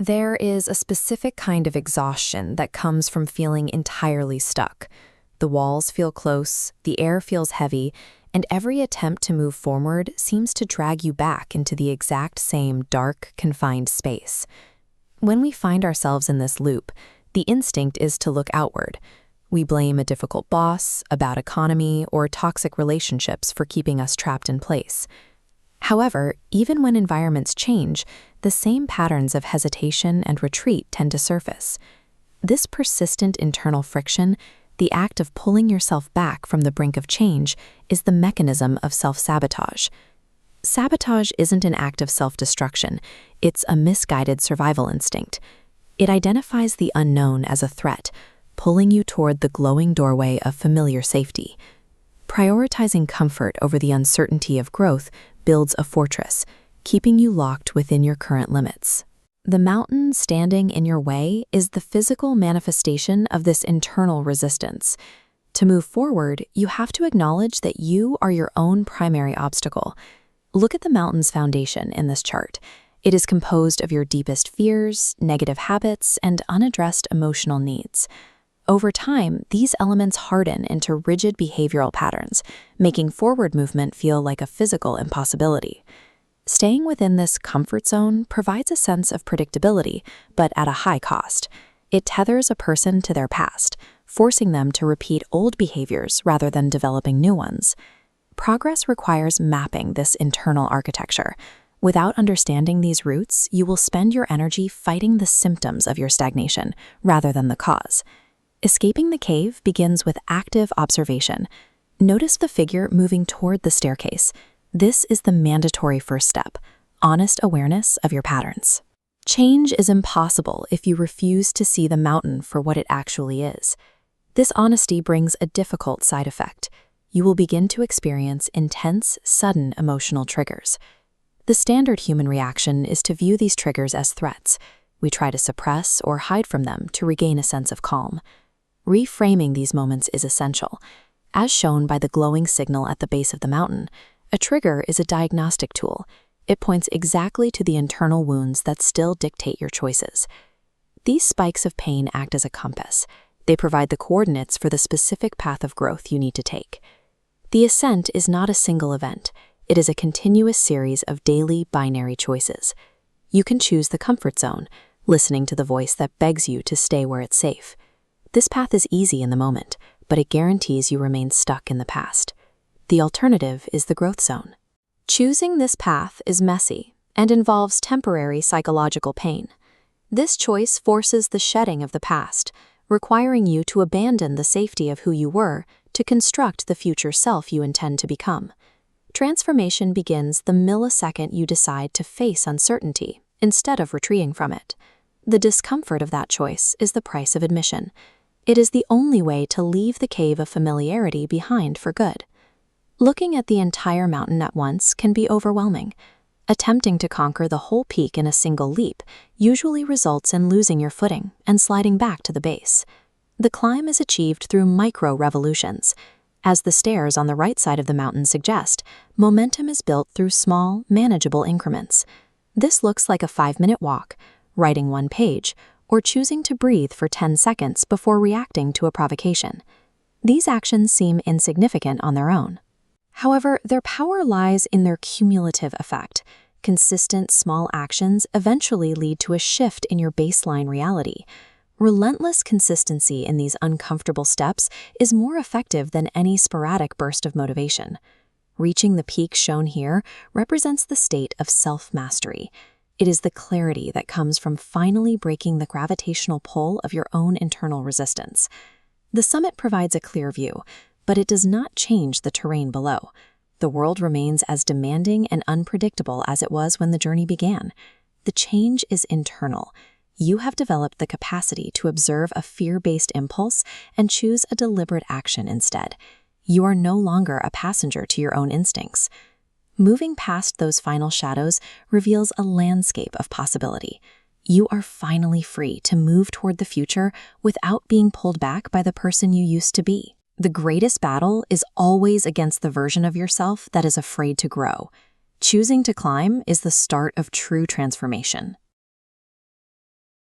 There is a specific kind of exhaustion that comes from feeling entirely stuck. The walls feel close, the air feels heavy, and every attempt to move forward seems to drag you back into the exact same dark, confined space. When we find ourselves in this loop, the instinct is to look outward. We blame a difficult boss, a bad economy, or toxic relationships for keeping us trapped in place. However, even when environments change, the same patterns of hesitation and retreat tend to surface. This persistent internal friction, the act of pulling yourself back from the brink of change, is the mechanism of self-sabotage. Sabotage isn't an act of self-destruction, it's a misguided survival instinct. It identifies the unknown as a threat, pulling you toward the glowing doorway of familiar safety. Prioritizing comfort over the uncertainty of growth builds a fortress, keeping you locked within your current limits. The mountain standing in your way is the physical manifestation of this internal resistance. To move forward, you have to acknowledge that you are your own primary obstacle. Look at the mountain's foundation in this chart. It is composed of your deepest fears, negative habits, and unaddressed emotional needs. Over time, these elements harden into rigid behavioral patterns, making forward movement feel like a physical impossibility. Staying within this comfort zone provides a sense of predictability, but at a high cost. It tethers a person to their past, forcing them to repeat old behaviors rather than developing new ones. Progress requires mapping this internal architecture. Without understanding these roots, you will spend your energy fighting the symptoms of your stagnation rather than the cause. Escaping the cave begins with active observation. Notice the figure moving toward the staircase. This is the mandatory first step, honest awareness of your patterns. Change is impossible if you refuse to see the mountain for what it actually is. This honesty brings a difficult side effect. You will begin to experience intense, sudden emotional triggers. The standard human reaction is to view these triggers as threats. We try to suppress or hide from them to regain a sense of calm. Reframing these moments is essential. As shown by the glowing signal at the base of the mountain, a trigger is a diagnostic tool. It points exactly to the internal wounds that still dictate your choices. These spikes of pain act as a compass. They provide the coordinates for the specific path of growth you need to take. The ascent is not a single event. It is a continuous series of daily binary choices. You can choose the comfort zone, listening to the voice that begs you to stay where it's safe. This path is easy in the moment, but it guarantees you remain stuck in the past. The alternative is the growth zone. Choosing this path is messy and involves temporary psychological pain. This choice forces the shedding of the past, requiring you to abandon the safety of who you were to construct the future self you intend to become. Transformation begins the millisecond you decide to face uncertainty instead of retreating from it. The discomfort of that choice is the price of admission. It is the only way to leave the cave of familiarity behind for good. Looking at the entire mountain at once can be overwhelming. Attempting to conquer the whole peak in a single leap usually results in losing your footing and sliding back to the base. The climb is achieved through micro-revolutions. As the stairs on the right side of the mountain suggest, momentum is built through small, manageable increments. This looks like a 5-minute walk, writing one page, or choosing to breathe for 10 seconds before reacting to a provocation. These actions seem insignificant on their own. However, their power lies in their cumulative effect. Consistent small actions eventually lead to a shift in your baseline reality. Relentless consistency in these uncomfortable steps is more effective than any sporadic burst of motivation. Reaching the peak shown here represents the state of self-mastery. It is the clarity that comes from finally breaking the gravitational pull of your own internal resistance. The summit provides a clear view, but it does not change the terrain below. The world remains as demanding and unpredictable as it was when the journey began. The change is internal. You have developed the capacity to observe a fear-based impulse and choose a deliberate action instead. You are no longer a passenger to your own instincts. Moving past those final shadows reveals a landscape of possibility. You are finally free to move toward the future without being pulled back by the person you used to be. The greatest battle is always against the version of yourself that is afraid to grow. Choosing to climb is the start of true transformation.